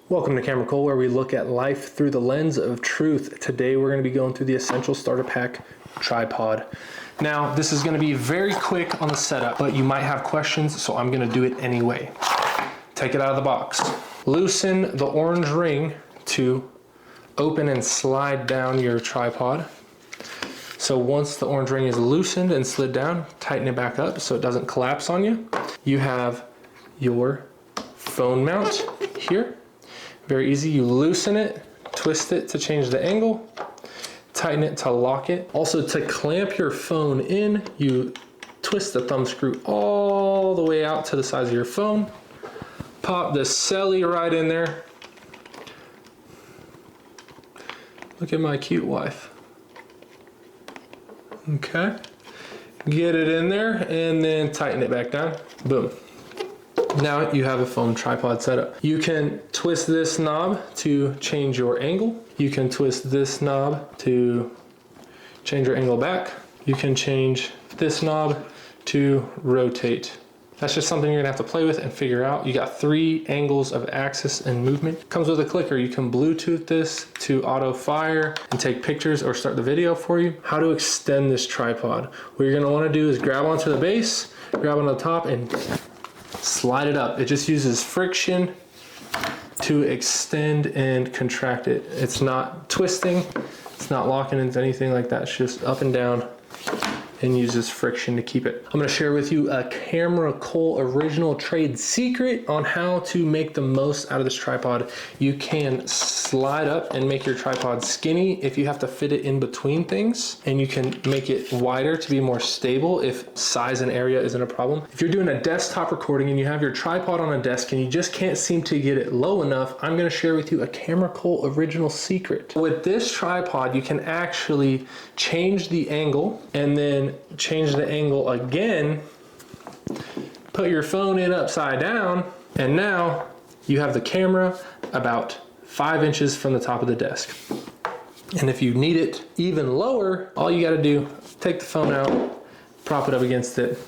Welcome to Camera Cole, where we look at life through the lens of truth. Today we're going to be going through the Essential Starter Pack tripod. Now this is going to be very quick on the setup, but you might have questions, so I'm going to do it anyway. Take it out of the box. Loosen the orange ring to open and slide down your tripod. So once the orange ring is loosened and slid down, tighten it back up so it doesn't collapse on you. You have your phone mount here. Very easy, you loosen it, twist it to change the angle, tighten it to lock it. Also, to clamp your phone in, you twist the thumb screw all the way out to the size of your phone, pop the celly right in there. Look at my cute wife. Okay, get it in there and then tighten it back down, boom. Now you have a phone tripod setup. You can twist this knob to change your angle. You can twist this knob to change your angle back. You can change this knob to rotate. That's just something you're gonna have to play with and figure out. You got 3 angles of axis and movement. Comes with a clicker. You can Bluetooth this to auto fire and take pictures or start the video for you. How to extend this tripod. What you're gonna wanna do is grab onto the base, grab on the top and slide it up. It just uses friction to extend and contract it. It's not twisting, it's not locking into anything like that. It's just up and down and uses friction to keep it. I'm gonna share with you a Camera Cole original trade secret on how to make the most out of this tripod. You can slide up and make your tripod skinny if you have to fit it in between things, and you can make it wider to be more stable if size and area isn't a problem. If you're doing a desktop recording and you have your tripod on a desk and you just can't seem to get it low enough, I'm gonna share with you a Camera Cole original secret. With this tripod, you can actually change the angle and then change the angle again, put your phone in upside down, and now you have the camera about 5 inches from the top of the desk. And if you need it even lower, all you gotta do, take the phone out, prop it up against it,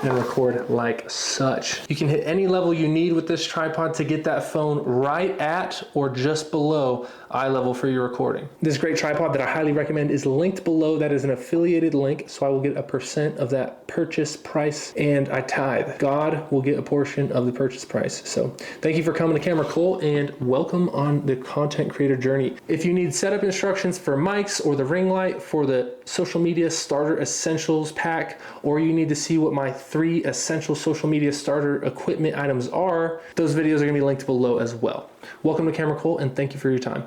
and record like such. You can hit any level you need with this tripod to get that phone right at or just below eye level for your recording. This great tripod that I highly recommend is linked below. That is an affiliated link, so I will get a % of that purchase price, and I tithe. God will get a portion of the purchase price. So thank you for coming to Camera Cole and welcome on the content creator journey. If you need setup instructions for mics or the ring light for the social media starter essentials pack, or you need to see what my 3 essential social media starter equipment items are, those videos are gonna be linked below as well. Welcome to Camera Cole and thank you for your time.